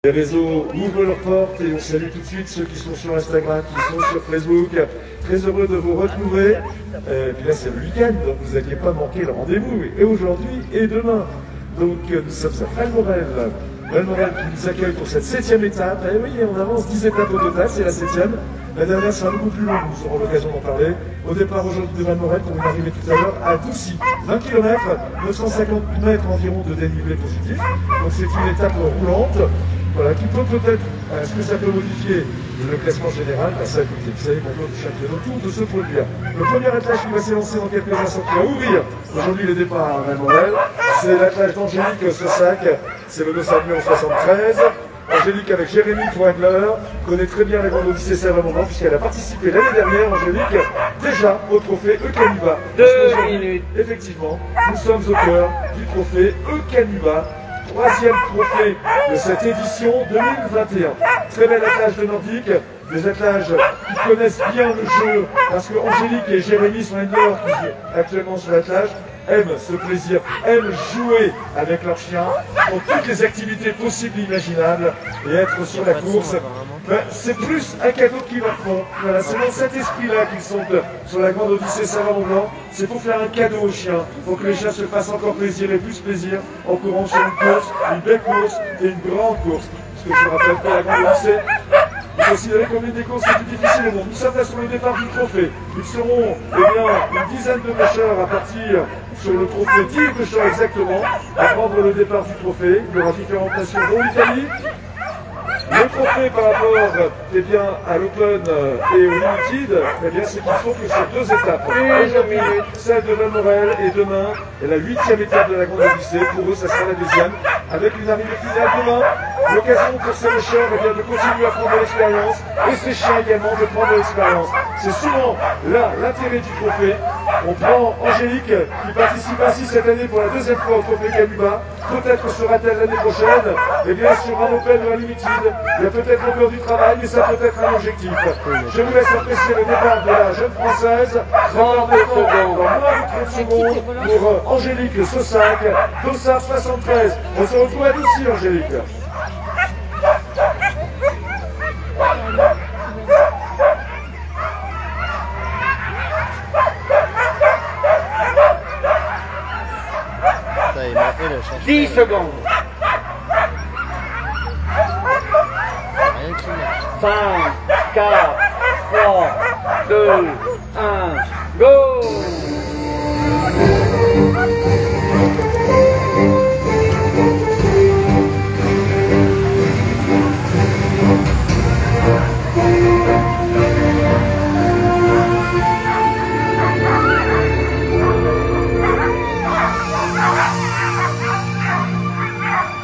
Les réseaux ouvrent leurs portes et on salue tout de suite ceux qui sont sur Instagram, qui sont sur Facebook. Très heureux de vous retrouver. Et puis là, c'est le week-end, donc vous n'alliez pas manquer le rendez-vous. Et aujourd'hui et demain. Donc nous sommes à Valmorel. Valmorel qui nous accueille pour cette 7e étape. Et oui, on avance 10 étapes au total, c'est la 7e. La dernière sera beaucoup plus longue, nous aurons l'occasion d'en parler. Au départ aujourd'hui de Valmorel pour une arrivée tout à l'heure à Doucy. 20 km, 950 mètres environ de dénivelé positif. Donc c'est une étape roulante. Voilà, qui peut peut-être, est-ce que ça peut modifier le classement général? Ça, écoutez, vous savez qu'on peut chaque autour de se produire. Le premier attelage qui va s'élancer dans quelques instants, qui va ouvrir aujourd'hui le départ à Valmorel, c'est l'attelage d'Angélique Saussac, c'est le dossard numéro 73. Angélique avec Jérémy Poindler, connaît très bien les grandes Odyssées Savamandran puisqu'elle a participé l'année dernière, Angélique, déjà au trophée Eukanuba. 2 minutes. Effectivement, nous sommes au cœur du trophée Eukanuba. 3e trophée de cette édition 2021. Très bel attelage de Nordique, des attelages qui connaissent bien le jeu, parce que Angélique et Jérémy sont les meilleurs qui jouent actuellement sur l'attelage, aiment ce plaisir, aiment jouer avec leurs chiens, pour toutes les activités possibles et imaginables, et être sur la course. C'est plus un cadeau qu'ils leur font. Voilà, c'est dans cet esprit-là qu'ils sont sur la grande Odyssée Savamandran. C'est pour faire un cadeau aux chiens, pour que les chiens se fassent encore plaisir et plus plaisir en courant sur une course, une belle course et une grande course. Parce que je vous rappelle que la grande Odyssée est considérée comme une des courses les plus difficiles au monde. Nous sommes là sur le départ du trophée. Ils seront une dizaine de pêcheurs à partir sur le trophée, 10 pêcheurs exactement, à prendre le départ du trophée. Il y aura différentes nations, dont l'Italie. Le trophée par rapport à l'Open et au Limited, c'est qu'il faut que sur 2 étapes. Aujourd'hui, celle de Valmorel et demain, et la 8e étape de la Grande Odyssée. Pour eux, ça sera la 2e, avec une arrivée finale demain. L'occasion pour ces pêcheurs de continuer à prendre de l'expérience, et ces chiens également de prendre de l'expérience. C'est souvent là l'intérêt du trophée. On prend Angélique, qui participe ainsi cette année pour la 2e fois au trophée Eukanuba. Peut-être sera-t-elle l'année prochaine, sur un Open ou un Limited. Il y a peut-être encore du travail, mais ça peut être un objectif. Je vous laisse apprécier le départ de la jeune Française. Dans moins de 30 secondes pour Angélique Saussac, dossard 73. On se retrouve à Doucy, Angélique. « 10 secondes. 5, 4, 3, 2, 1, go!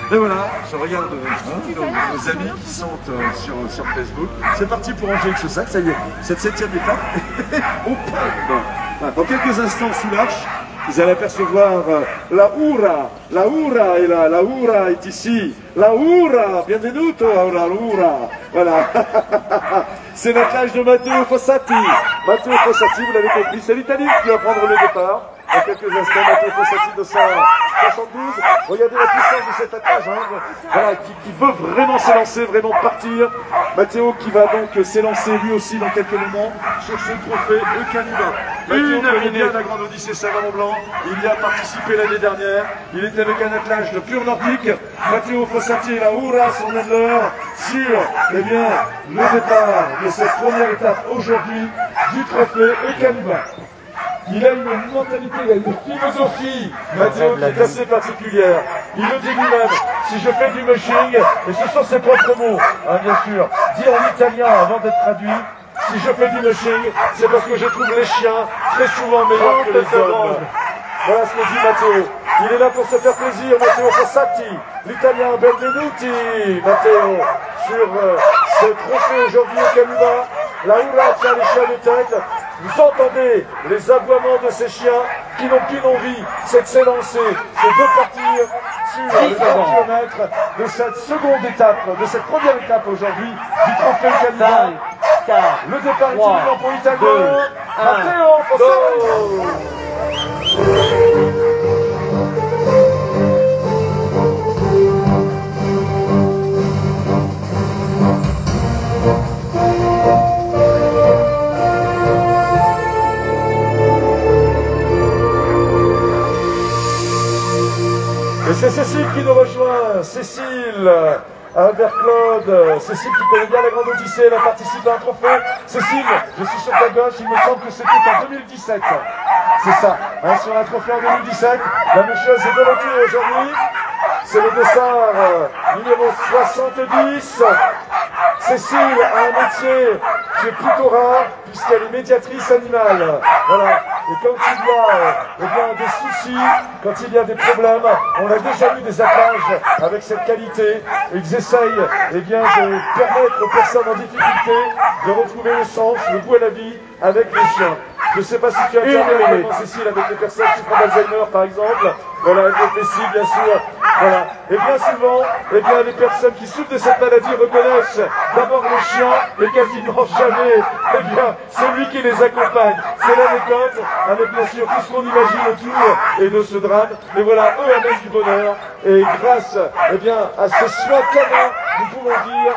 Et voilà, je regarde nos amis qui sont sur Facebook. C'est parti pour Angélique Saussac, ça y est, cette 7e étape. On part. Dans quelques instants sous l'arche, vous allez apercevoir la Hura. La Hura est là, la Hura est ici. La Hura, benvenuto a la Hura. Voilà. C'est l'attelage de Matteo Fossati. Matteo Fossati, vous l'avez compris, c'est l'Italie qui va prendre le départ. Dans quelques instants, Matteo Fossati de 172. Regardez la puissance de cet attelage, voilà, qui veut vraiment s'élancer, vraiment partir. Matteo qui va donc s'élancer lui aussi dans quelques moments sur ce trophée Eukanuba. Matteo connaît bien la Grande Odyssée Savamandran. Il y a participé l'année dernière. Il était avec un attelage de pur nordique. Matteo Fossati et la Hura sont l'heure sur le départ de cette première étape aujourd'hui du trophée Eukanuba. Il a une mentalité, il a une philosophie, Matteo, qui est assez particulière. Il le dit lui-même, si je fais du mushing, et ce sont ses propres mots, bien sûr, dit en italien avant d'être traduit, si je fais du mushing, c'est parce que je trouve les chiens très souvent meilleurs que les hommes. Voilà ce que dit Matteo. Il est là pour se faire plaisir, Matteo Fossati, l'italien benvenuti, Matteo, sur ce trophée aujourd'hui au Eukanuba. La Hura tient les chiens de tête. Vous entendez les aboiements de ces chiens qui n'ont qu'une envie, c'est de s'élancer, c'est de partir sur les 30 km de cette seconde étape, de cette première étape aujourd'hui du trophée Eukanuba. Le départ est imminent pour l'Italien. Matteo Fossati. Cécile qui nous rejoint, Cécile, Albert Claude, Cécile qui connaît bien la Grande Odyssée, elle a participé à un trophée. Cécile, je suis sur ta gauche, il me semble que c'était en 2017. C'est ça, hein, sur un trophée en 2017. La même chose est de retour aujourd'hui. C'est le dossard numéro 70. Cécile a un métier qui est plutôt rare puisqu'elle est médiatrice animale. Voilà. Et quand il y a des soucis, quand il y a des problèmes, on a déjà eu des attaches avec cette qualité. Ils essayent de permettre aux personnes en difficulté de retrouver le sens, le goût à la vie avec les chiens. Je ne sais pas si tu as déjà vu, Cécile, avec les personnes qui font d'Alzheimer, par exemple. Voilà, l'épilepsie, bien sûr. Voilà. Et bien souvent, les personnes qui souffrent de cette maladie reconnaissent d'abord les chiens, et quasiment jamais, celui qui les accompagne. C'est l'anecdote, avec bien sûr tout ce qu'on imagine autour et de ce drame. Et voilà, eux amènent du bonheur. Et grâce, à ces soins canins, nous pouvons dire,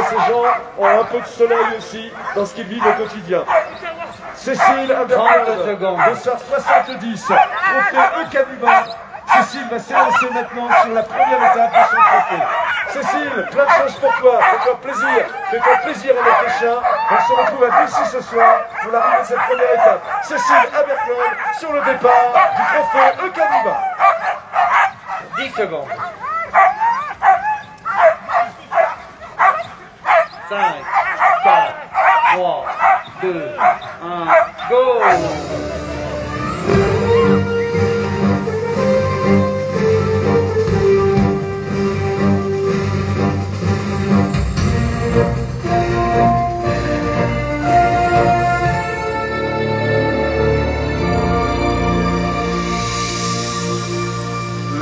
ces gens ont un peu de soleil aussi dans ce qu'ils vivent au quotidien. Cécile, un de sa 70, trophée Eucanuba. Cécile va s'élancer maintenant sur la première étape de son trophée. Cécile, plein de choses pour toi, fais-toi plaisir avec les chiens. On se retrouve à Doucy ce soir pour l'arrivée de cette première étape. Cécile Abercon sur le départ du trophée Eucanuba. 10 secondes. 5, 4, 3, 2, 1, go!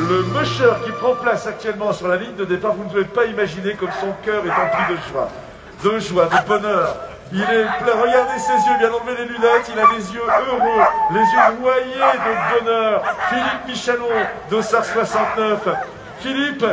Le musher qui prend place actuellement sur la ligne de départ, vous ne pouvez pas imaginer comme son cœur est empli de joie, de bonheur. Il est plein, regardez ses yeux, bien enlever les lunettes, il a des yeux heureux, les yeux noyés de bonheur. Philippe Michalon, dossard 69. Philippe,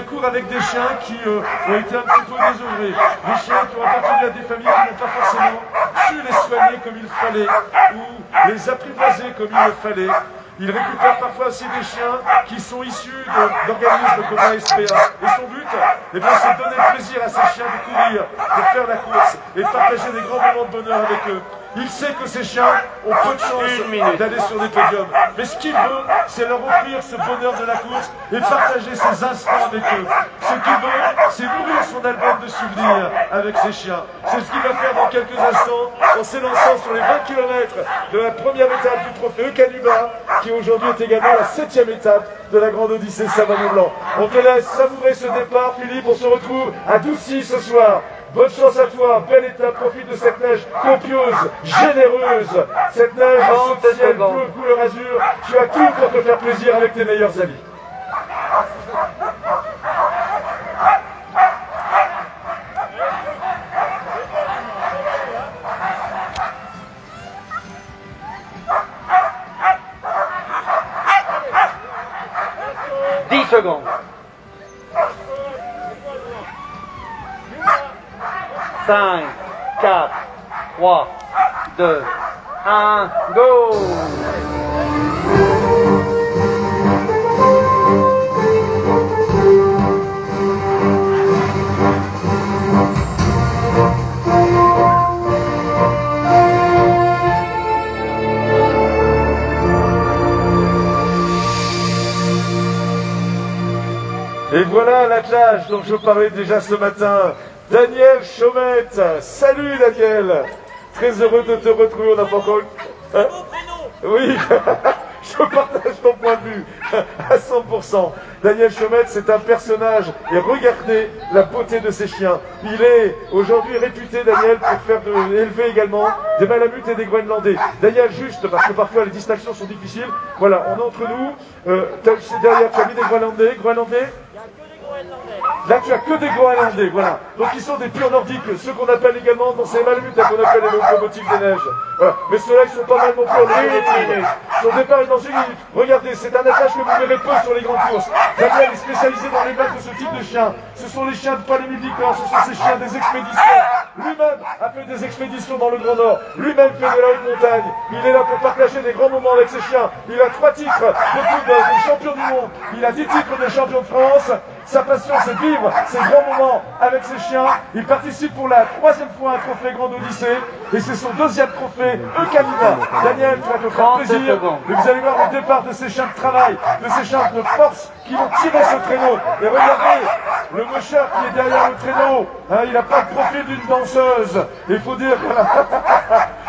court avec des chiens qui ont été un petit peu désœuvrés. Des chiens qui ont appartenu à des familles qui n'ont pas forcément su les soigner comme il fallait, ou les apprivoiser comme il le fallait. Il récupère parfois aussi des chiens qui sont issus d'organismes comme l'ASPA. Et son but, c'est de donner le plaisir à ces chiens de courir, de faire la course et de partager des grands moments de bonheur avec eux. Il sait que ces chiens ont peu de chance d'aller sur des podiums. Mais ce qu'il veut, c'est leur offrir ce bonheur de la course et partager ces instants avec eux. Ce qu'il veut, c'est nourrir son album de souvenirs avec ces chiens. C'est ce qu'il va faire dans quelques instants en s'élançant sur les 20 km de la première étape du trophée Eucanuba, qui aujourd'hui est également la 7e étape de la Grande Odyssée Savanon-Blanc. On te laisse savourer ce départ, Philippe. On se retrouve à Doucy ce soir. Bonne chance à toi, belle étape, profite de cette neige copieuse, généreuse, cette neige au ciel, couleur azur. Tu as tout pour te faire plaisir avec tes meilleurs amis. Secondes. 5, 4, 3, 2, 1, go! Et voilà l'attelage dont je parlais déjà ce matin. Daniel Chaumette. Salut Daniel. Très heureux de te retrouver. On n'a pas encore... Hein? Oui, je partage ton point de vue à 100%. Daniel Chaumette, c'est un personnage. Et regardez la beauté de ces chiens. Il est aujourd'hui réputé, Daniel, pour faire élever également des Malamutes et des Groenlandais. Daniel, juste, parce que parfois les distinctions sont difficiles. Voilà, on est entre nous. Derrière, tu as mis des Groenlandais. Là, tu as que des Groenlandais, voilà. Donc, ils sont des purs nordiques, ceux qu'on appelle également dans ces Malamutes, qu'on appelle les locomotives des neiges. Voilà. Mais ceux-là, ils sont pas mal non plus en locomotive. Son départ est dans une minute. Regardez, c'est un attelage que vous verrez peu sur les grandes courses. Daniel est spécialisé dans les bains de ce type de chien. Ce sont les chiens de Palais-Midi-Corps, ce sont ces chiens des expéditions. Lui-même a fait des expéditions dans le Grand Nord. Lui-même fait de la haute montagne. Il est là pour partager des grands moments avec ses chiens. Il a 3 titres de champion du monde. Il a 10 titres de champion de France. Sa passion, c'est de vivre ces grands moments avec ses chiens. Il participe pour la 3e fois à un trophée Grande Odyssée. Et c'est son 2e trophée Eucalibra. Daniel, tu vas te faire plaisir. Et vous allez voir le départ de ces chiens de travail, de ces chiens de force qui vont tirer ce traîneau. Et regardez, le musher qui est derrière le traîneau, hein, il n'a pas de profil d'une danseuse. Il faut dire,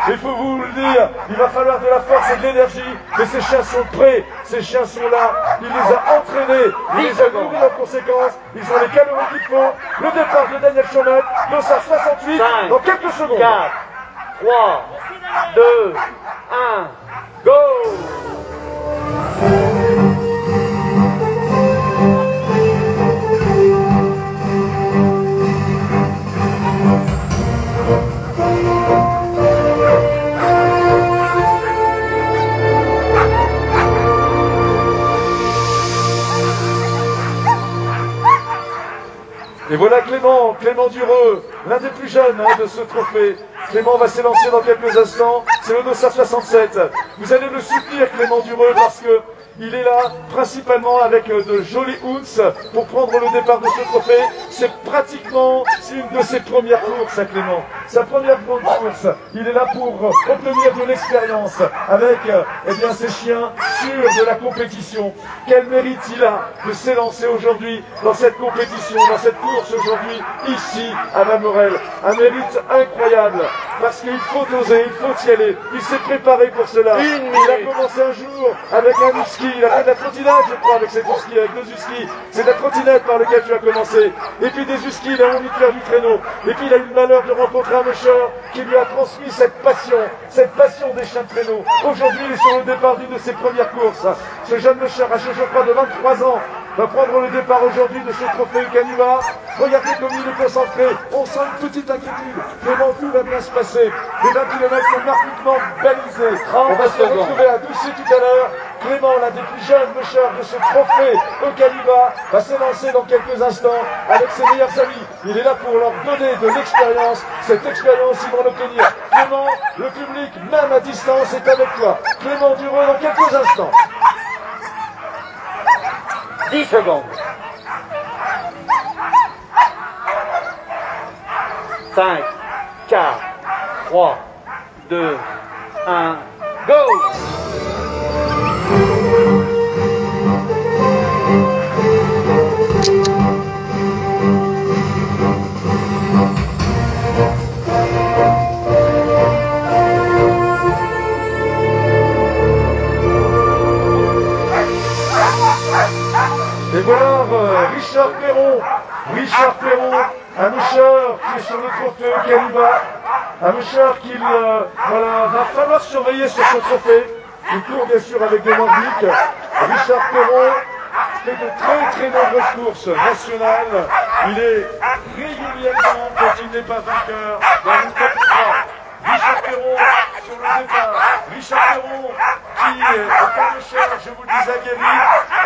il faut vous le dire, il va falloir de la force et de l'énergie. Mais ces chiens sont prêts, ces chiens sont là. Il les a entraînés, il les a nourris en conséquence. Ils ont les calories qu'il faut. Le départ de Daniel Chaumette, 268 dans quelques secondes. 4, 3, 2, 1, go! Et voilà Clément Dureux, l'un des plus jeunes de ce trophée. Clément va s'élancer dans quelques instants, c'est le 267. Vous allez le soutenir Clément Dureux parce que il est là principalement avec de jolis hounds pour prendre le départ de ce trophée. C'est pratiquement une de ses premières courses à Clément. Sa première grande course. Il est là pour obtenir de l'expérience avec eh bien, ses chiens sur de la compétition. Quel mérite il a de s'élancer aujourd'hui dans cette compétition, dans cette course aujourd'hui, ici à Valmorel. Un mérite incroyable parce qu'il faut oser, il faut y aller. Il s'est préparé pour cela. Il a commencé un jour avec un husky. Il a fait de la trottinette, je crois, avec cet husky, avec 2 huskies. C'est de la trottinette par laquelle tu as commencé. Et puis des huskies, il a envie de faire du traîneau. Et puis il a eu le malheur de rencontrer un musher qui lui a transmis cette passion des chiens de traîneau. Aujourd'hui, il est sur le départ d'une de ses premières courses. Ce jeune musher, âgé, je crois, de 23 ans, va prendre le départ aujourd'hui de ce trophée Eucalibra. Regardez comme il est concentré. On sent une petite inquiétude. Clément, tout va bien se passer. Les 20 km sont magnifiquement balisés. On va se retrouver à Doucy tout à l'heure. Clément, l'un des plus jeunes mushers de ce trophée Eucalibra, va s'élancer dans quelques instants avec ses meilleurs amis. Il est là pour leur donner de l'expérience. Cette expérience, ils vont l'obtenir. Clément, le public, même à distance, est avec toi. Clément Dureux dans quelques instants. 10 secondes. 5, 4, 3, 2, 1, go! Et voilà Richard Perron, un musher qui est sur le trophée Eucalibra, un musher qu'il va falloir surveiller sur ce trophée. Il court bien sûr avec des Morbiques. Richard Perron fait de très nombreuses courses nationales. Il est régulièrement, quand il n'est pas vainqueur, dans une top 3. Richard Perron sur le départ. Richard Perron qui est un musher, je vous le dis, aguerri,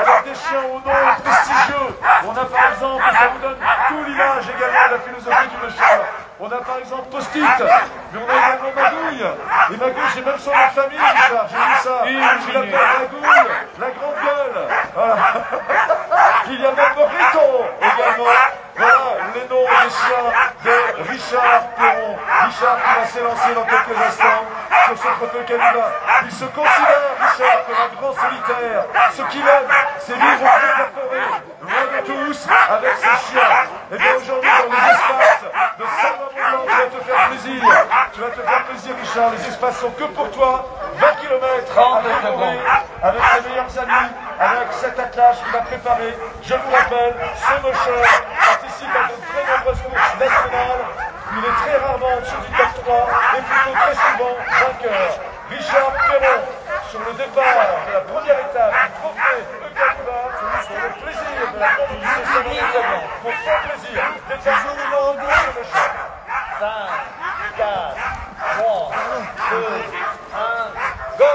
avec des chiens au nom prestigieux. On a par exemple, ça vous donne tout l'image également de la philosophie du musher. On a par exemple Post-it, mais on a également Magouille. Et Magouille, j'ai même son nom de famille, Richard, j'ai vu ça. Il l'appelle Magouille, la grande gueule. Voilà. Il y a même Morito également. Voilà les noms des chiens de Richard Perron. Richard qui va s'élancer dans quelques instants sur ce trophée Eucalibra. Il se considère, Richard, comme un grand solitaire. Ce qu'il aime, c'est vivre au fond de la forêt, loin de tous, avec ses chiens. Et bien aujourd'hui, dans les espaces de Salvador, tu vas te faire plaisir. Tu vas te faire plaisir, Richard. Les espaces sont que pour toi. 20 km à parcourir avec ses meilleurs amis, avec cet attelage qu'il a préparé. Je vous rappelle, ce musher participe à de très nombreuses courses nationales. Il est très rarement en dessous du top 3 et plutôt très souvent vainqueur. Richard Perron sur le départ de la première étape du trophée Eucalibra pour le plaisir de la conduite sociale, pour son plaisir d'être absolument de ce musher. 5, 4, 3, 2, 1, go!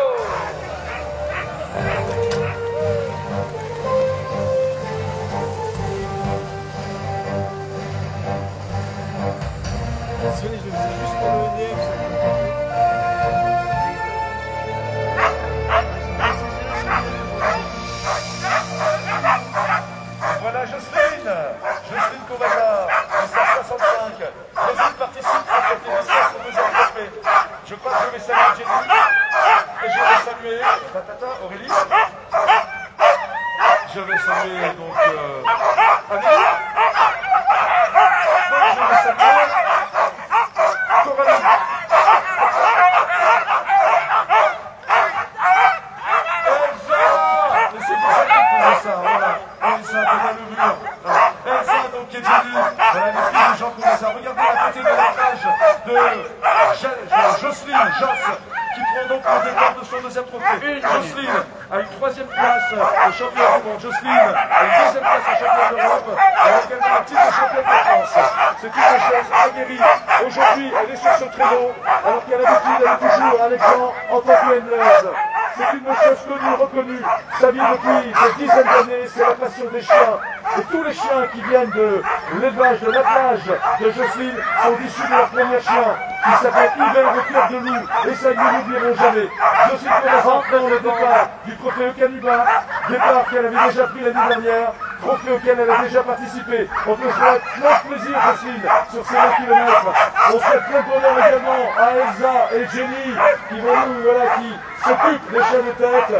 deuxième trophée. Jocelyne a une troisième place au championnat du monde. Jocelyne a une deuxième place au championnat d'Europe. Elle a également un titre de championne de France. C'est une chose aguerrie. Aujourd'hui, elle est sur ce traîneau, alors qu'à l'habitude, elle est toujours avec Jean en tant que handleuse. C'est une chose connue, reconnue. Sa vie depuis des dizaines d'années, c'est la passion des chiens. Et tous les chiens qui viennent de l'élevage, de l'attelage de Jocelyne sont issus de leur premier chien, qui s'appelle Hubert au Club de Loup. Et ça, ils ne l'oublieront jamais. Jocelyne présente dans le départ du trophée Eukanuba, départ qu'elle avait déjà pris l'année dernière, trophée auquel elle a déjà participé. On peut souhaiter plein de plaisir, Jocelyne, sur ces 20 km. On souhaite plein de bonheur également à Elsa et Jenny, qui vont nous, voilà, qui s'occupent des chiens de tête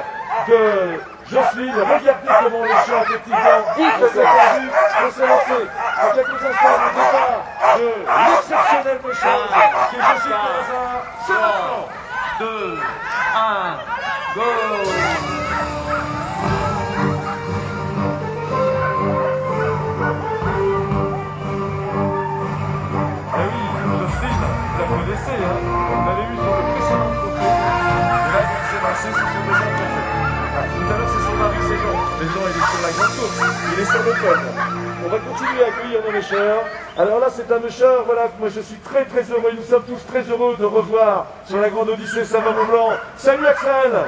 de Jocelyne. Regardez comment les chiens, effectivement, on s'est perdu, on s'est lancé. En quelques instants, le départ de l'exceptionnel Mouchard, qui est Jocelyne Corazin. C'est maintenant. 2, 1, go! Ah oui, Jocelyne, vous la connaissez, hein. On l'avait vu sur le précédent trophée. Et là, il s'est lancé sur son deuxième trophée. Tout à l'heure, c'est son mari, c'est Jean. Mais Jean, il est sur la grande course. Il est sur le podium. On va continuer à accueillir nos mécheurs. Alors là, c'est un mécheur, voilà, moi je suis très très heureux, et nous sommes tous très heureux de revoir sur la grande Odyssée Savant-Mont-Blanc. Salut Axel!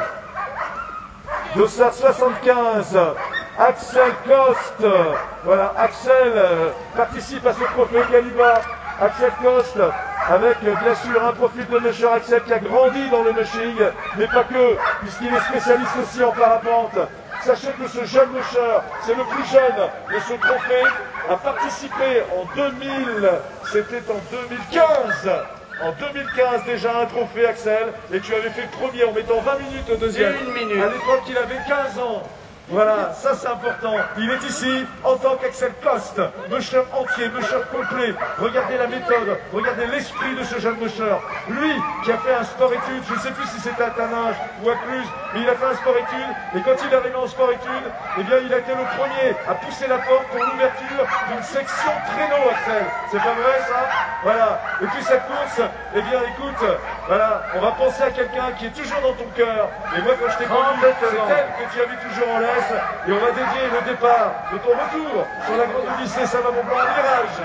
Dossard 75, Axel Coste. Voilà, Axel participe à ce trophée Caliba. Axel Coste, avec bien sûr un profil de musher. Axel qui a grandi dans le mushing, mais pas que, puisqu'il est spécialiste aussi en parapente. Sachez que ce jeune musher, c'est le plus jeune de ce trophée, a participé en 2000, c'était en 2015. En 2015 déjà un trophée, Axel, et tu avais fait premier en mettant 20 minutes au deuxième. 1 minute. À l'époque, il avait 15 ans. Voilà, ça c'est important. Il est ici en tant qu'Axel Coste, musher entier, musher complet. Regardez la méthode, regardez l'esprit de ce jeune musher. Lui qui a fait un sport-études, je ne sais plus si c'était à Taninges ou à Cluse, mais il a fait un sport-études. Et quand il est arrivé en sport-études, eh bien il a été le premier à pousser la porte pour l'ouverture d'une section traîneau, Axel. C'est pas vrai ça? Voilà. Et puis cette course, eh bien écoute, voilà, on va penser à quelqu'un qui est toujours dans ton cœur. Et moi quand je t'ai connu, c'est elle que tu as vu toujours en l'air. Et on va dédier le départ de ton retour sur la grande Odyssée Savant-Mont-Blanc à Mirage.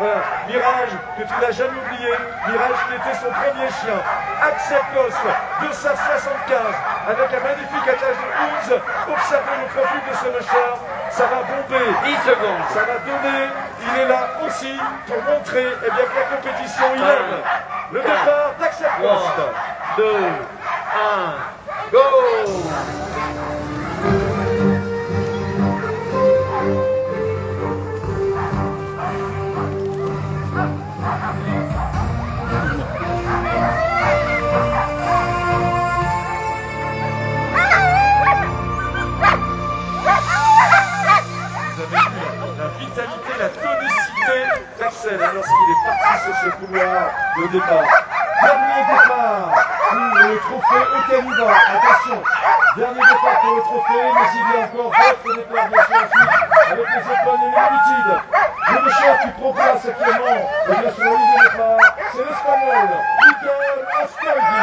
Voilà, Mirage que tu n'as jamais oublié, Mirage qui était son premier chien. Axel Coste, 275, avec un magnifique attelage de Hounds. Observez le profil de ce musher, ça va bomber. 10 secondes. Ça va donner, il est là aussi pour montrer eh bien, que la compétition, il aime. Le départ d'Axel Coste. 2, 1, go! La tonicité d'Axel lorsqu'il est parti sur ce couloir de départ. Dernier départ pour le trophée Eukanuba. Attention, dernier départ pour le trophée, mais il y a encore d'autres départs bien sûr ensuite avec les étoiles et les multitudes. Le méchant qui prend place actuellement, et bien sur la ligne de départ, c'est l'Espagnol, Iker Ascoli.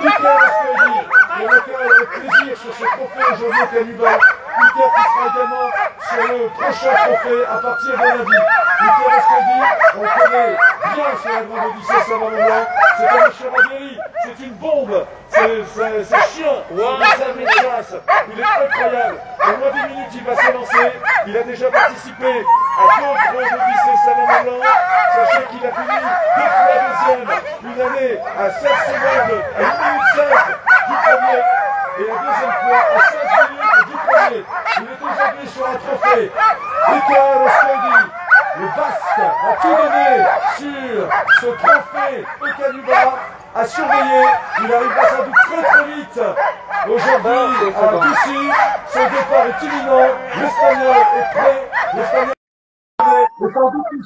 Iker Ascoli, pour lequel avec plaisir sur ce trophée aujourd'hui Eukanuba. Iker qui sera également sur le prochain trophée à partir de lundi. Iker Ascoli, on connaît bien sur la grande Odyssée Savant-Mont-Blanc. C'est un méchant aguerri, c'est une bombe, c'est chien, c'est un méchasse. Il est incroyable. En moins d'1 minute, il va s'élancer. Il a déjà participé à d'autres grandes Odyssées Savant-Mont-Blanc. Sachez qu'il a fini 2 fois deuxième, une année à 16 secondes, à 1 minute 16 du premier. Et la deuxième fois à 16 minutes du premier. Il est aujourd'hui sur un trophée. Iker Ascoli, le Basque, a tout donné sur ce trophée Eukanuba à surveiller. Il arrivera sans doute très très vite. Aujourd'hui, à Doucy, ce départ est imminent. L'Espagnol est prêt. L'Espagnol est prêt. Et sans doute une...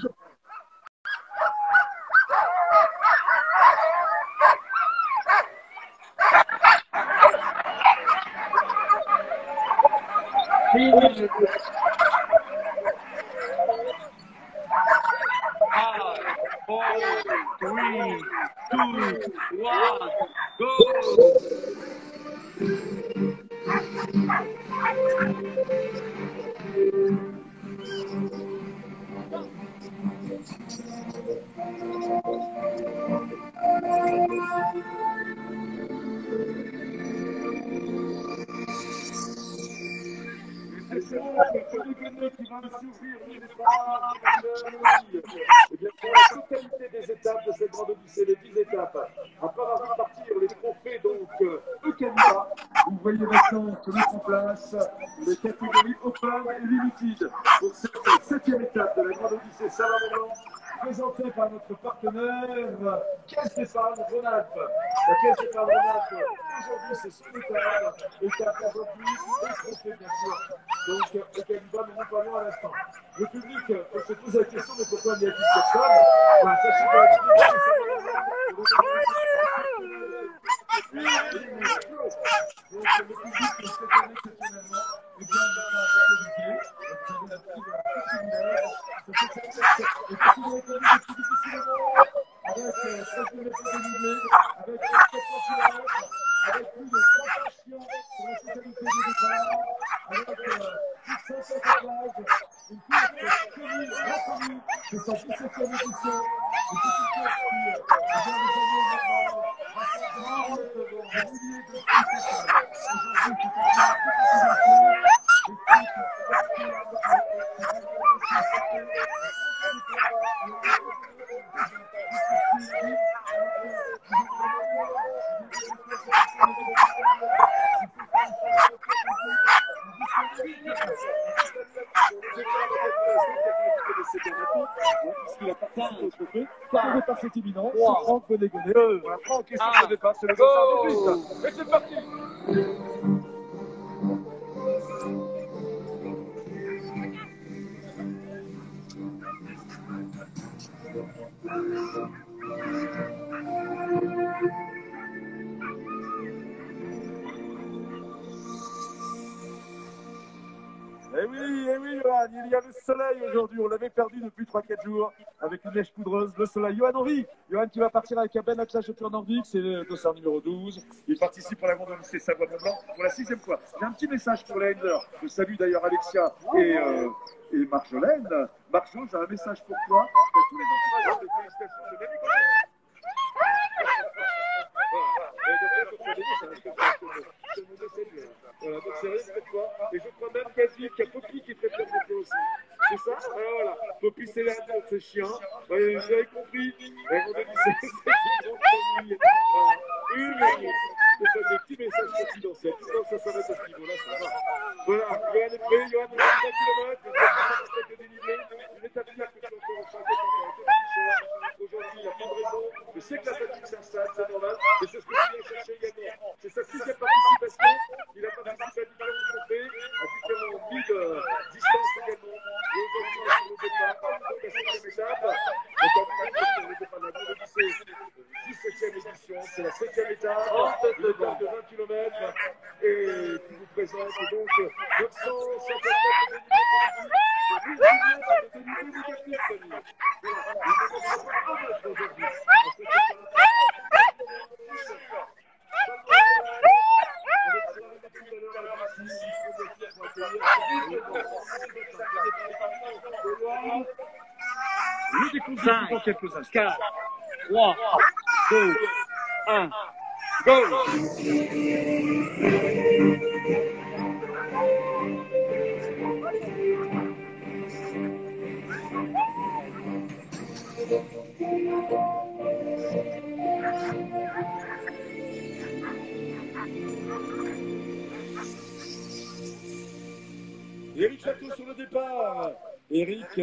Three, two, one, go! Qui va s'ouvrir le départ et bien pour la totalité des étapes de cette grande odyssée, les 10 étapes. Après avoir vu partir les trophées donc Eukalia, vous voyez maintenant se mettre en place les catégories Open et Limited pour cette 7e étape de la grande odyssée Saint-Laurent, présentée par notre partenaire Caisse d'épargne Rhône-Alpes. La Caisse d'épargne Rhône-Alpes, aujourd'hui c'est son étape aujourd'hui, et trophée bien sûr. Donc, Eukalia, mais non pas loin à l'instant. Le public se pose la question de pourquoi il n'y a plus de personne. Enfin, sachez que la donc, le public, cette année, exceptionnellement, est bien dans la sécurité. Vous avez la avec 13 km de dénivelé, avec 700 km, avec plus de 100 stations pour la sécurité du départ, avec plus de 500 plages, une course connue, reconnue, c'est sa 17e édition. Et c'est une course qui, bien des années maintenant, rassemble des milliers de spectateurs. Aujourd'hui, c'est un peu par cet imminent, c'est Franck Benégonet. Voilà, Franck est sur le départ, c'est le départ du piste. Et c'est parti. Eh oui, Johan, il y a le soleil aujourd'hui. On l'avait perdu depuis 3-4 jours avec une neige poudreuse. Le soleil. Johan Henry, Johan qui va partir avec un Ben attelage au tour nordique, c'est le dossard numéro 12. Il participe pour la grande odyssée Savoie-Mont-Blanc pour la 6e fois. J'ai un petit message pour les Handlers. Je salue d'ailleurs Alexia et Marjolaine. Marjo, j'ai un message pour toi. À tous les encouragements de félicitations de David Cohen. Voilà, donc c'est rien de toi. Et je crois même qu'il y a Poppy qui est très fière de toi aussi. C'est ça? Voilà. Poppy, c'est la de c'est chiant. Vous avez compris. La grande odyssée, c'est une grande famille. Voilà. C'est ça, des petits messages confidentiels. Tout ça s'arrête à ce niveau-là, ça va. Voilà. Johan est prêt. Johan, on a 20 km. Il de dénivelé. Une étape fière que tu as encore en chantier. Aujourd'hui, il n'y a pas de raison. Je sais que la fatigue s'installe, c'est normal. Mais c'est ce que tu viens chercher également. C'est sa 6e participation. Il a participé à différents trophées, à différents vies de distance également. Et aujourd'hui, on est sur le départ, donc la 7e étape. Donc, on va le départ de la grande odyssée, 17e édition. C'est la 7e étape, une étape de 20 km. Et qui vous présente donc 950 mètres de dénivelé négatif, Fanny. Voilà, il ne pas un mètre aujourd'hui. Le découvre dans quelques instants. 4, 3, 2, 1, go! Eric Château sur le départ. Eric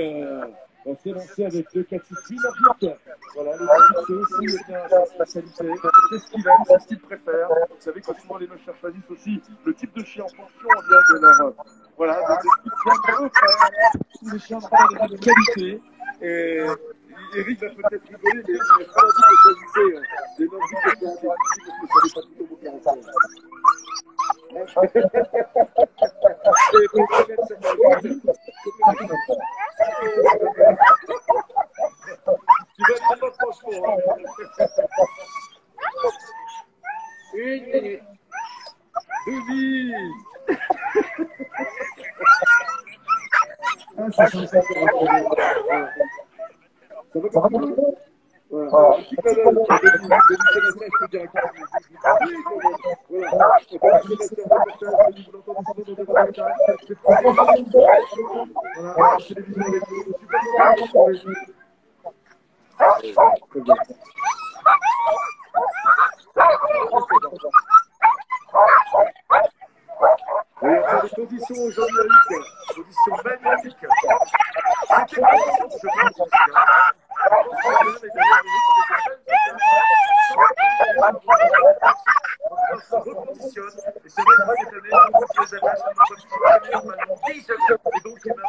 va s'élancer avec le 4-6 nordique. Voilà, le nordique c'est aussi sa spécialité. C'est ce qu'il aime, c'est ce qu'il préfère. Vous savez que souvent les mœurs choisissent aussi le type de chien en fonction de leur voilà, de ce qu'ils tiennent eux faire. Tous les chiens ont des qualités. Et Eric va peut-être rigoler, mais il n'est pas envie de choisir des nordiques de parce que ça n'est pas tout au beau caractère. Tu vas être pas franchement. Une minute. 2 vies. Voilà. Un petit peu de Sébastien, je peux dire à voilà. Sébastien, vous l'entendez souvent dans des reportages. Voilà, la télévision avec nous. Je suis pas content avec vous. Très bien. Oui, enfin, des conditions aujourd'hui, conditions magnifiques. C'est quelle condition, je pense aussi. On se reconditionne, et c'est vrai que cette année, on se les attache, on va tous les normalement 10 avions, et donc, eh ben,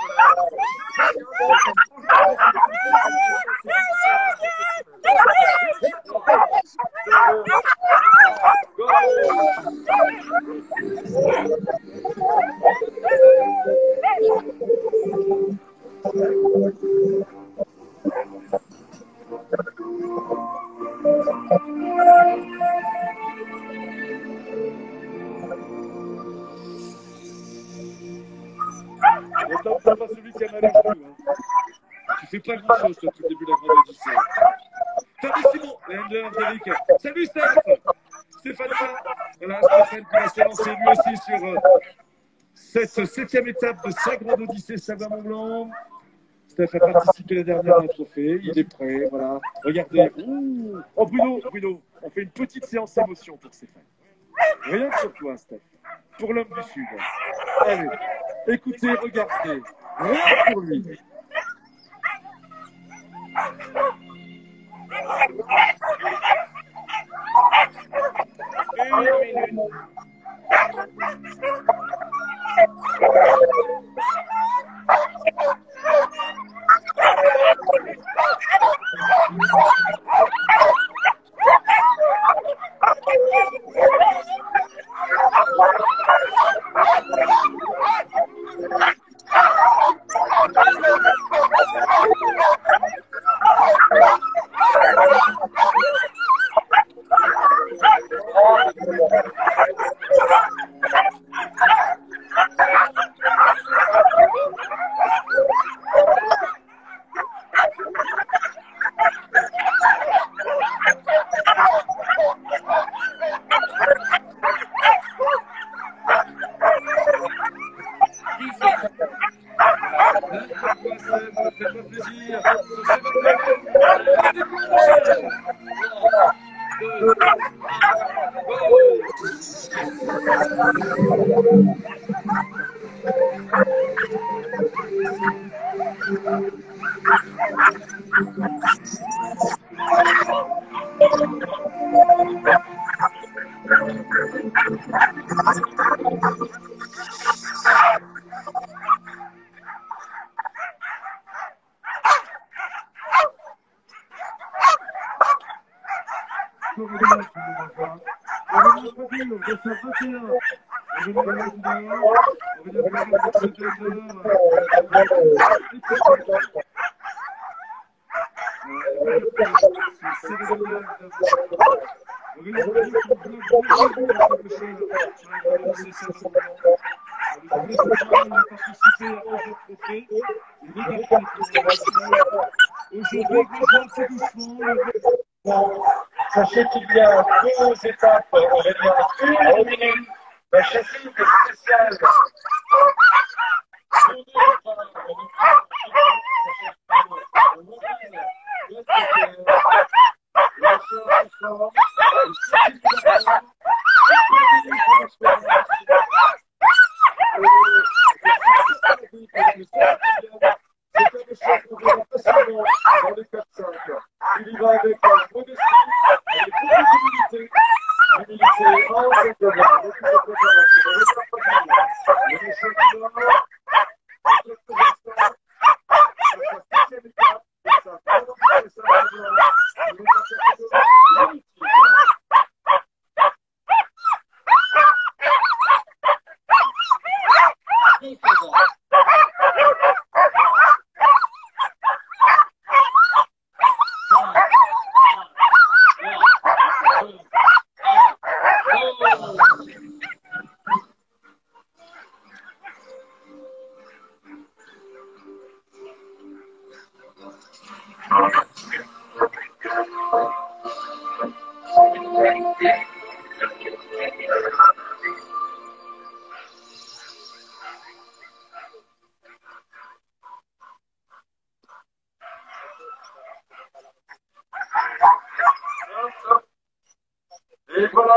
Autant que c'est pas celui qui a mal au cul. Tu fais pas grand chose toi, tout le début de la grande Odyssée. Salut Simon, la haine de l'Angélique. Salut Steph. Stéphane. Voilà, Stéphane qui va s'élancer lui aussi sur cette 7e étape de sa grande Odyssée Savoie-Mont-Blanc. Steph a participé la dernière à un trophée. Il est prêt. Voilà. Regardez. Ouh. Oh Bruno, on fait une petite séance émotion pour Stéphane. Rien que sur toi, Steph. Pour l'homme du Sud. Allez, écoutez, regardez. Rien que pour lui. Sachez qu'il y a 2 étapes, on va dire 1 minute, la chassis est spéciale. Il y va avec modestie, avec beaucoup d'humilité. L'humilité, c'est de la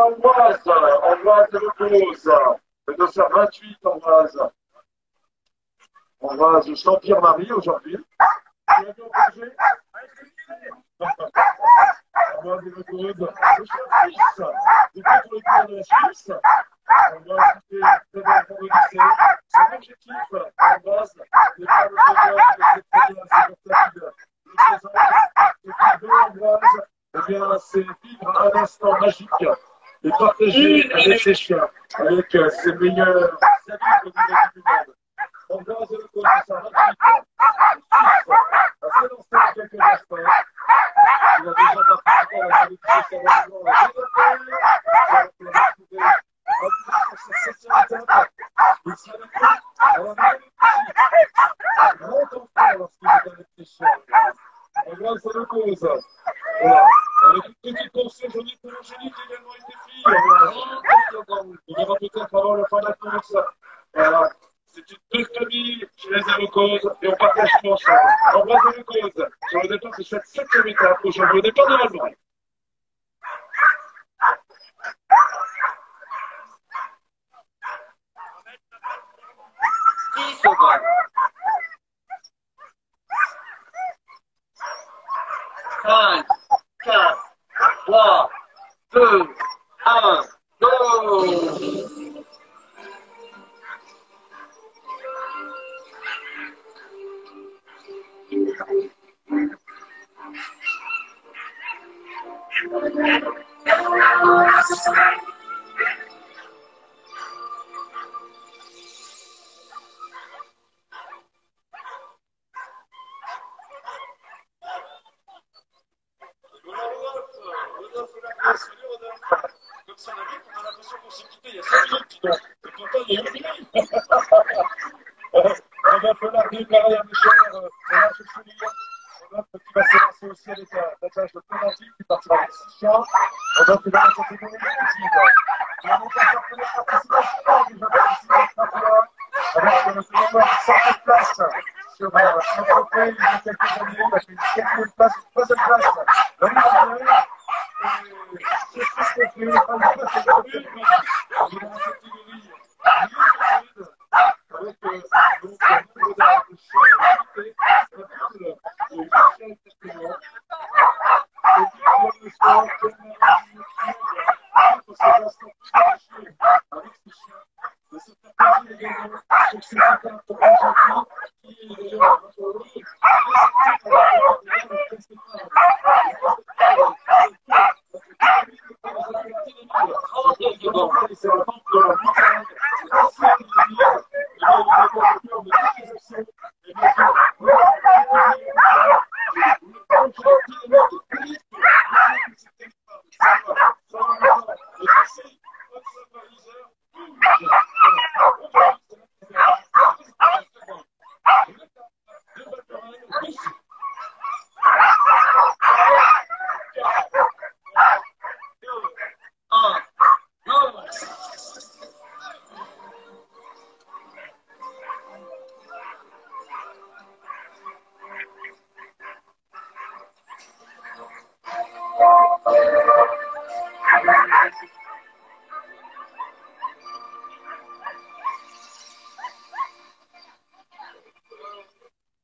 Ambroise de Lecause, le dossier 28, Ambroise. Ambroise, Jean-Pierre-Marie aujourd'hui. Tu l'as vu en congé? Ambroise de Lecause, le chef suisse, du coup pour les couleurs de la Suisse. Ambroise qui fait très bien pour le lycée. Son objectif, Ambroise, n'est pas le bonheur, mais c'est très bien, c'est pour ça qu'il le présente. Ce qu'il veut, Ambroise, eh bien, c'est vivre un instant magique et partager avec ses chiens, avec ses meilleurs amis au niveau du monde. Ambroise de Lecause, ça va vite. À se lancer dans quelques instants. Il a déjà participé à la qualification de la Ligue des Champions. Sur cette septième étape, il sera à la même un grand enfant lorsqu'il est avec ses chiens. Ambroise de Lecause. Voilà. Avec une petite course aujourd'hui pour Angélique également et ses filles. Il y aura peut-être avant la fin de la course. Voilà. C'est une belle famille chez les Lecause et on partage tout ensemble. Ambroise de Lecause sur le départ de cette septième étape aujourd'hui au départ de l'Allemagne. Cinq, quatre, trois, deux, un, go! Comme ça, on a l'impression qu'on s'est quitté il y a 5 minutes, dis donc. Et pourtant, il y a 1 minute. On va falloir déclarer à mes chers, là, je suis lié. On qui va s'élancer aussi avec la tâche de penalty qui partira avec 6 chiens. On va faire la catégorie négative. Et on est encore pour les participations, déjà participants avec le tournoi de 100 places sur un trophée il y a quelques années. Il a fait une 4e place, une 3e place l'année dernière. Et c'est ce que fait, pas une place, c'est la catégorie avec donc le nombre de chiens limités, la poule de 8 chiens exactement. Et puis, il y a le sport, comme c'est l'instant plus chiens avec ces chiens. De se faire plaisir également sur ces étapes en Argentine, qui est d'ailleurs notre ligue. C'est le temps de la montagne.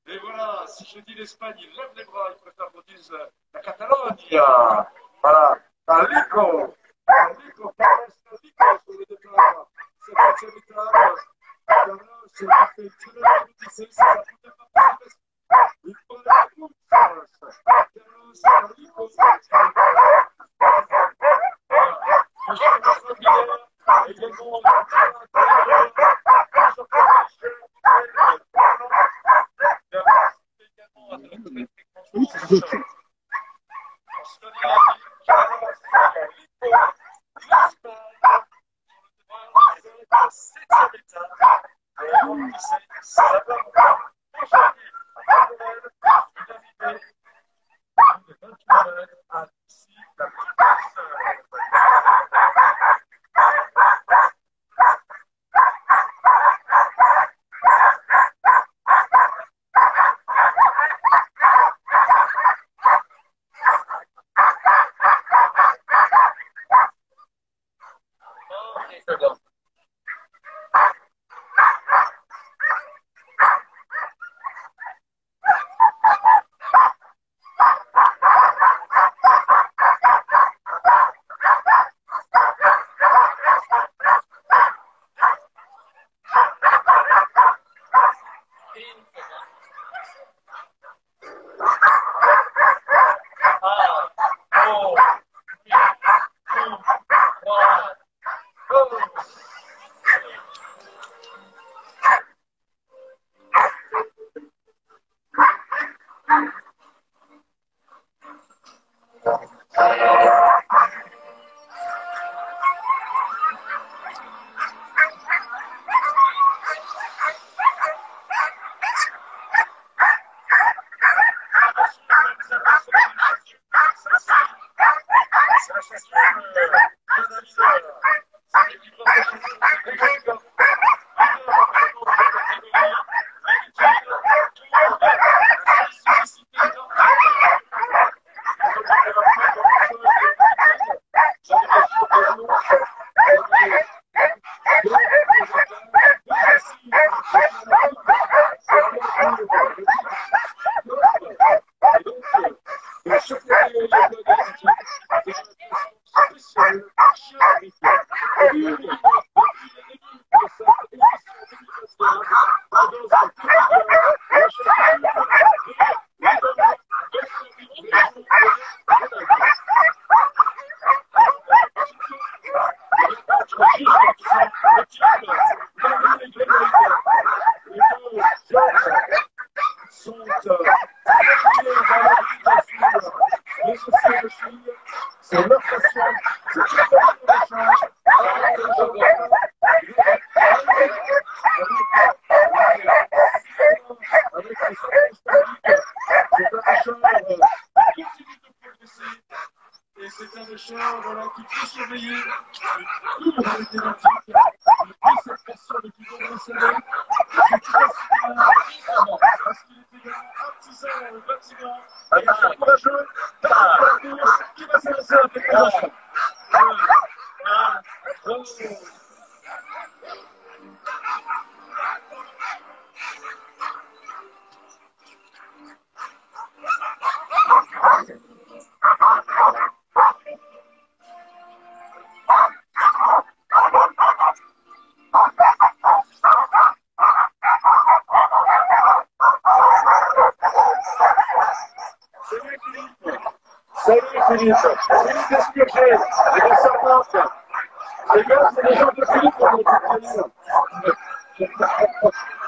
Et voilà, si je dis l'Espagne, il lève les bras, il préfère qu'on dise la Catalogne. Voilà, Alico, Carlos Alico sur le départ. C'est la 7e étape. Carlos, c'est fait très bien c'est sa première participation. Il prend la course. Carlos Alico. Le chef de Saint-Guilherme, également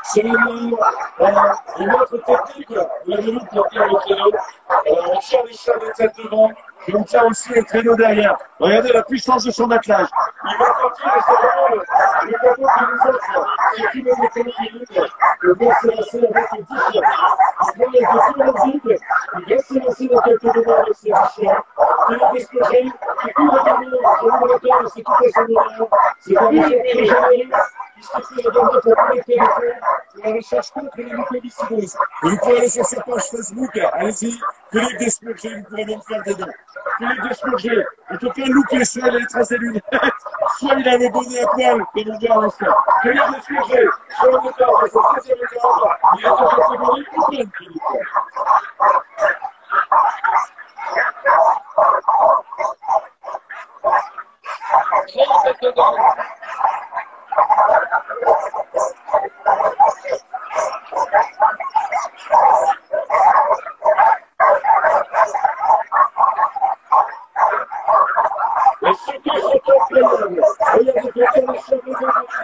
C'est une autre technique, la loupe pour faire le traîneau. On tient les chats de tête devant, et on tient aussi le traîneau derrière. Regardez la puissance de son attelage. Il va partir et c'est vraiment le bateau qui nous offre. C'est qui même le bon s'est lancé avec le 10. Il prend les deux visibles, il va s'élancer dans quelques moments avec ses chiens. Il va exploser, et puis le camion, je vous l'attends, c'est tout à son honneur. C'est un mission très généreux. Il se fait la demande pour connecter les fonds pour la recherche contre les mucoviscidoses. Et vous pouvez aller sur sa page Facebook, allez-y, Philippe Desmurger, vous pourrez même faire des dons. Philippe Desmurger, il ne peut pas louper, soit il a les traces des lunettes, soit il a le bonnet à poil, comme on dit à l'instant. Philippe Desmurger, sur le départ de son 13e écart, il est en catégorie open, Philippe. Et surtout, regardez, le cheveu de notre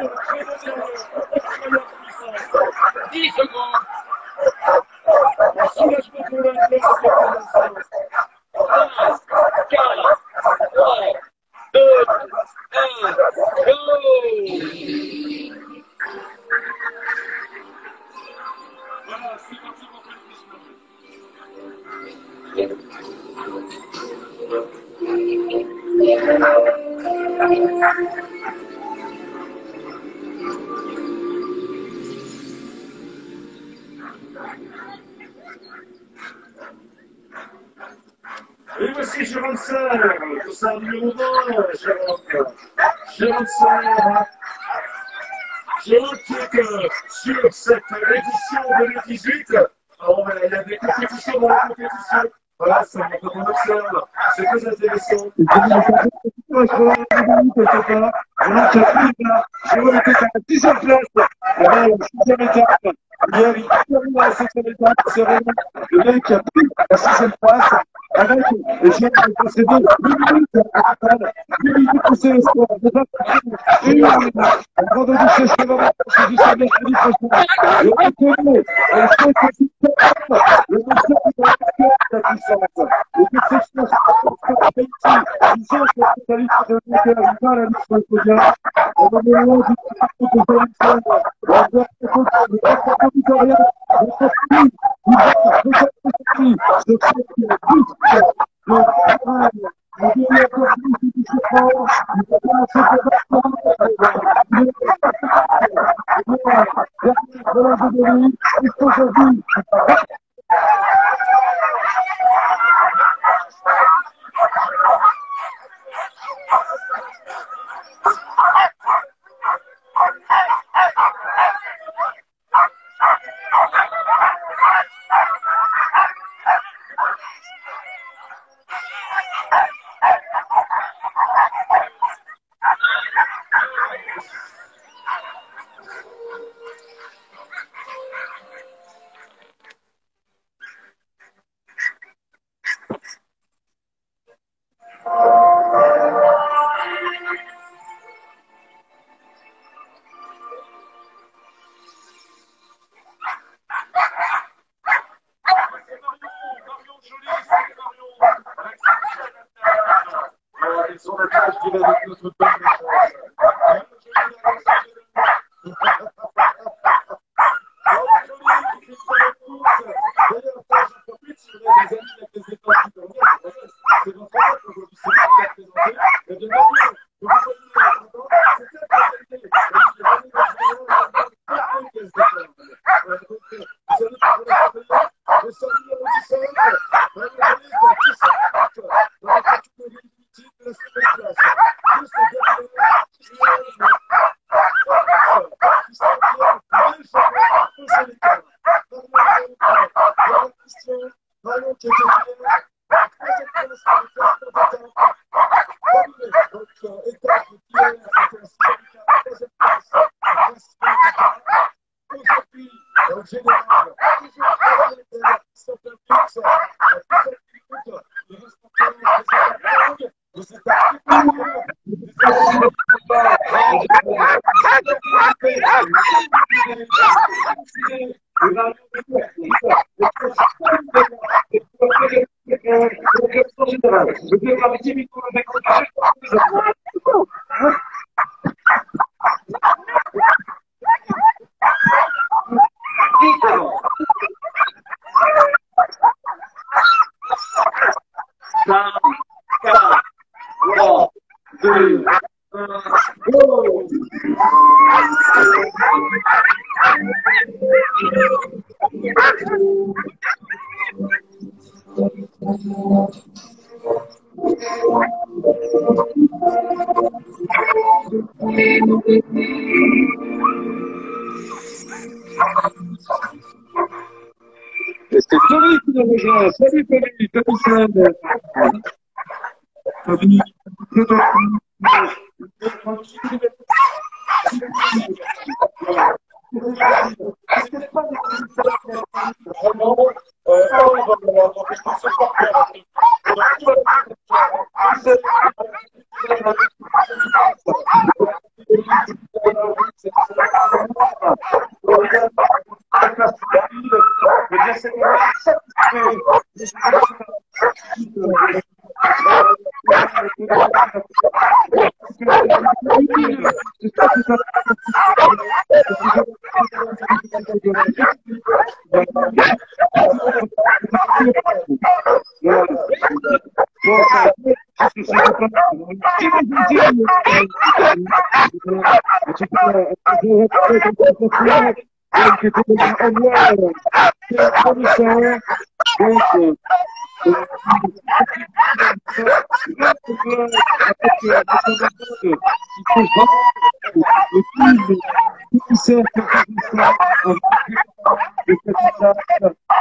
10 secondes. Un soulagement pour l'anglais, c'est comme ça. 5, 4, 3, 2, 1, go! Voilà, c'est parti pour et voici Jérôme Serre, dossard numéro 20, Jérôme Serre. Jérôme qui est sur cette édition 2018. Alors, il y a des compétitions dans la compétition. Voilà, c'est un peu qu'on observe. C'est très intéressant. Jérôme était à la 10e place. Avant la 6e étape. Hier, il termine à la 7e étape. C'est vraiment le mec qui a pris la 6e place. Avec les gens qui ont précédé 8 minutes à total. 8 minutes pour ces espoirs. Et un vendredi chez Chevron, c'est du samedi prochain. Et on connaît, on sait que c'est le monsieur qui va marquer la puissance. Et que c'est disons que la liste de l'unité arriva, la liste de Kodia, on va donner un petit peu de Jerusalem, la guerre de Kodia, le passeport victorien, le sorti, le C'est Tony qui nous rejoint. Salut Tony, Tony Sand. Tony,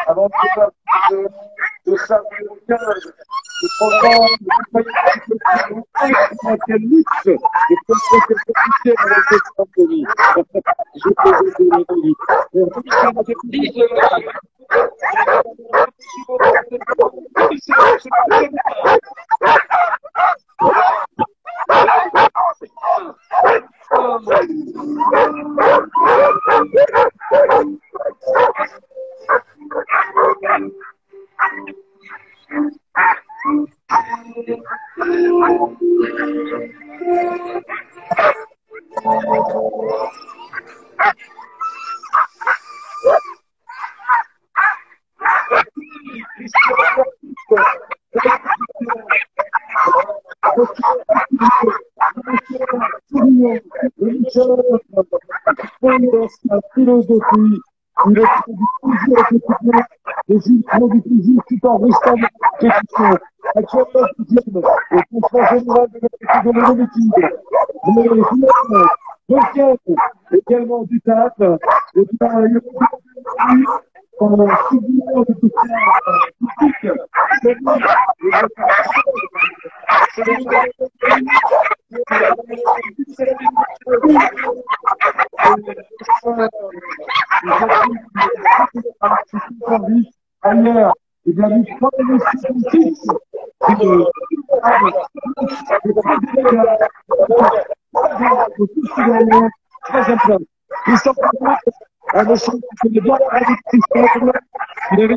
avant de ça, dans sa philosophie, il est toujours équipé et il prend du plaisir tout en restant dans la compétition. Actuellement, deuxième au classement général de notre équipe. Mais finalement, deuxième également du TAP. Et bien, il y a pendant 6 millions de public. Ailleurs, il y a eu 3 6 troisième place. Christophe un échange qui est bien avec Christophe. Il avait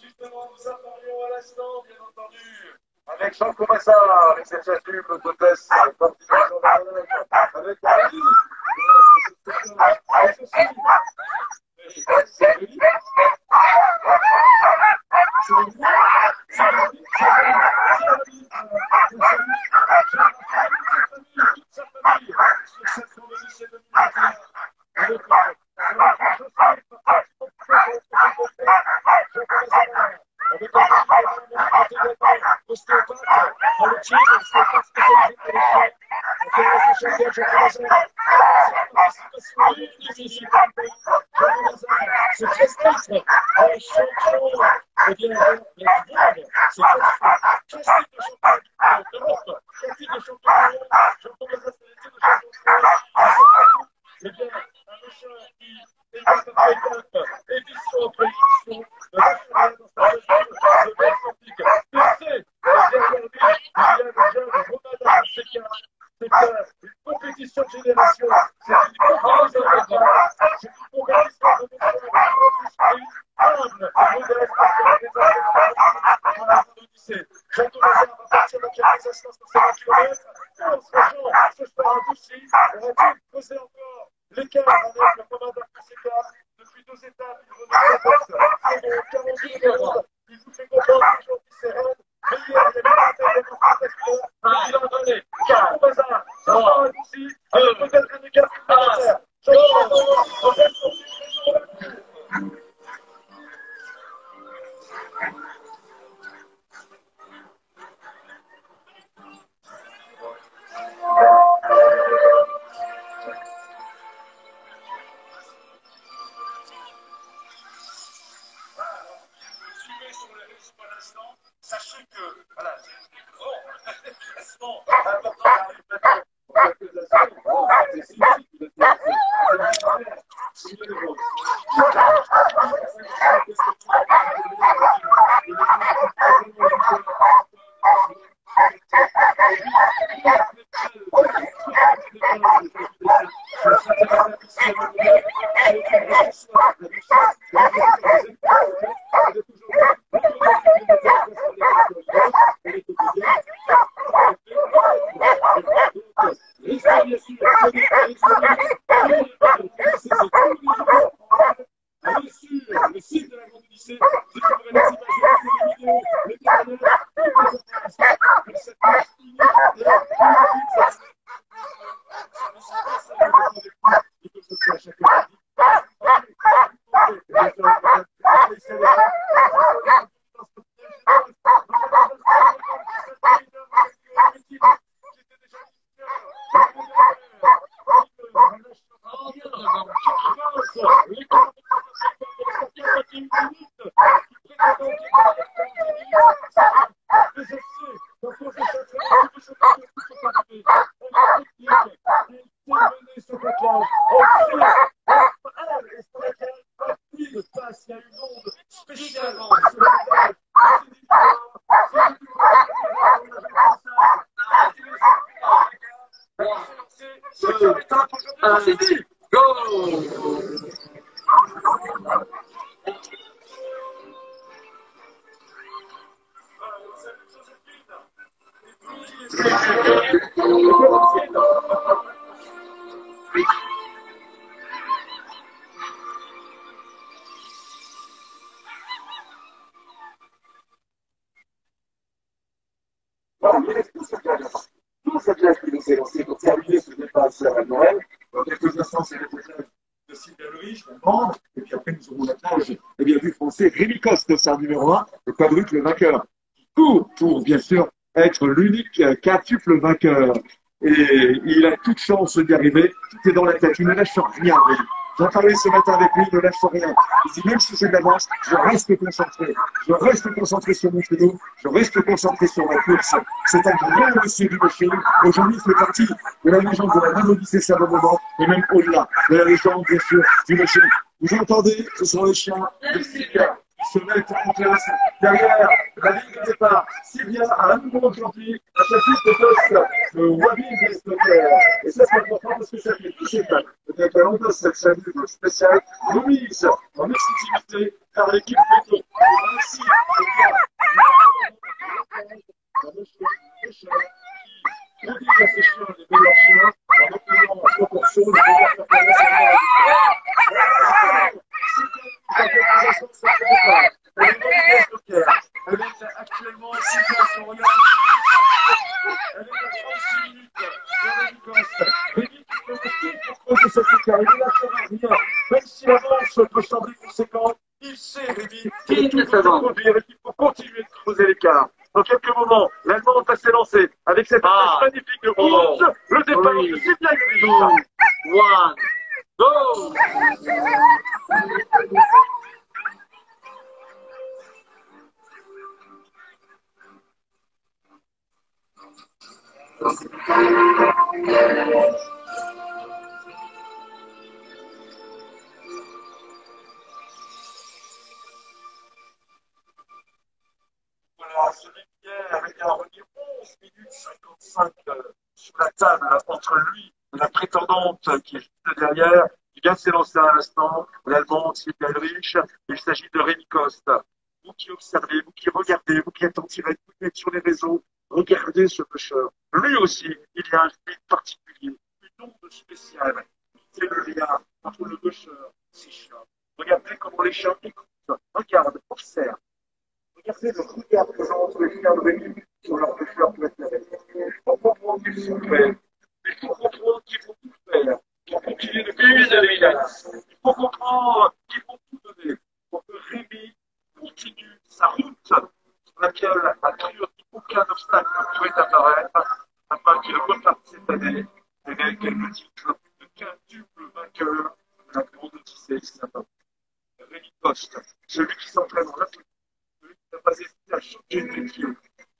Justement, nous attendions à l'instant, bien entendu, avec Jean Comassard, avec cette chasuble d'hôtesse, avec Marie, et ceci. C'est joli. Sachez que, voilà, c'est un grand classement important Tout cette classe qui nous est lancée pour terminer ce dépasse à Noël. Dans quelques instants, c'est le dépassage de Sylvain Louis, la bande. Et puis après, nous aurons la plage, eh bien, du français Rémi Coste, au sein numéro 1, le quadruple vainqueur. Tout pour, bien sûr, être l'unique quintuple vainqueur. Et il a toute chance d'y arriver. Tout est dans la tête. Il ne lâche rien. J'en parlais ce matin avec lui, ne lâche rien. Il dit, même si j'ai de l'avance, je reste concentré. Je reste concentré sur mon vélo, je reste concentré sur ma course. C'est un grand monsieur du Bochet. Aujourd'hui, il fait partie de la légende de la Randonnée Salon-Moment et même au-delà de la légende, bien sûr, du Bochet. Vous entendez, ce sont les chiens de Sylvia qui se mettent en place derrière la ligne de départ. Sylvia a un nouveau aujourd'hui à sa fiche de poste, le Wabi des Stockers. Et ça, c'est important parce que ça fait toucher pas. Peut-être on passe cette salut spéciale remise en exclusivité par l'équipe Beto. Et ainsi, qui prodige à ses chiens les meilleurs chiens en obtenant en proportion les meilleures performances. Elle est actuellement 6 à son regard. Elle est à 36 minutes de Rémi-Coste. Rémi qui peut aussi pour creuser cette écart. Il ne lâchera rien. Même si l'avance peut sembler conséquente, il sait, Rémi, qu'il tout peut produire et qu'il faut continuer de creuser l'écart. Dans quelques moments, l'Allemande va s'élancer avec cette attaque magnifique de 11. Le départ de Sylvia Yurich. 1, go! Voilà, celui qui est avec un revenu 11 minutes 55 sur la table entre lui et la prétendante qui est juste derrière, qui vient de s'élancer à l'instant, l'Allemande Sylvia Yurich. Il s'agit de Rémi-Coste. Vous qui observez, vous qui regardez, vous qui êtes en direct, vous qui êtes sur les réseaux, regardez ce pêcheur. Lui aussi, il y a un fil particulier, une onde spéciale. C'est le lien entre le pêcheur et ses chiens. Regardez comment les chiens écoutent, regardent, observent. Regardez le regard présent entre les chiens de Rémi sur leur pêcheur préféré. Il faut comprendre qu'ils sont prêts. Il faut comprendre qu'il faut tout faire pour continuer de gagner de l'évidence. Il faut comprendre qu'il faut tout donner pour que Rémi continue sa route sur laquelle, a priori, aucun obstacle ne pouvait apparaître afin qu'il reparte cette année avec quelques titres de qu'un double vainqueur de la grande Odyssée qui s'appelle Rémi-Coste, celui qui s'entraîne en Afrique, celui qui n'a pas hésité à changer de métier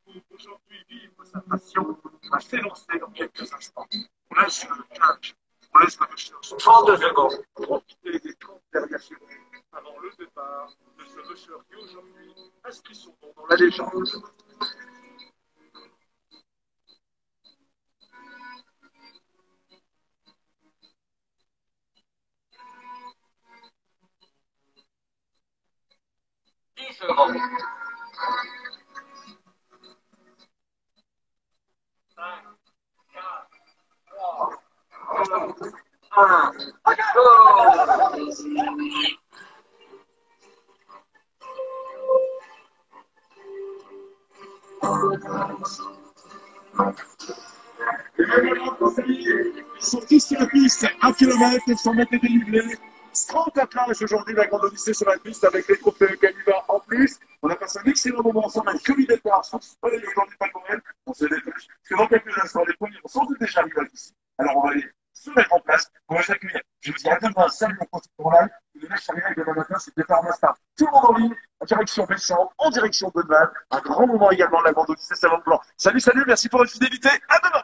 pour aujourd'hui vivre sa passion, va s'élancer dans quelques instants. On laisse le catch, on laisse la recherche 32 secondes. profiter des 30 dernières secondes avant le départ de ce rusher qui aujourd'hui inscrit son nom dans la légende. Secondes. 5, 4, 3, 2, 1, go! Et bien voilà, ils sont tous sur la piste, 1 km, 100 mètres de dénivelé. 30 plages aujourd'hui, la grande Odyssée sur la piste avec les trophées Caniva en plus. On a passé un excellent moment ensemble avec Jolie Départ, sur ce soleil aujourd'hui pas Noël. On se dépêche, parce que dans quelques instants, les premiers sont déjà arrivés ici. Alors on va aller se mettre en place, on va s'accueillir. Je vous dis à demain, salut, on continue en live. Le match arrive demain matin, c'est Départ Master. Tout le monde en ligne, en direction Bessan, en direction Bonneval. Un grand moment également de la grande Odyssée Salon Blanc. Salut, salut, merci pour votre fidélité. À demain!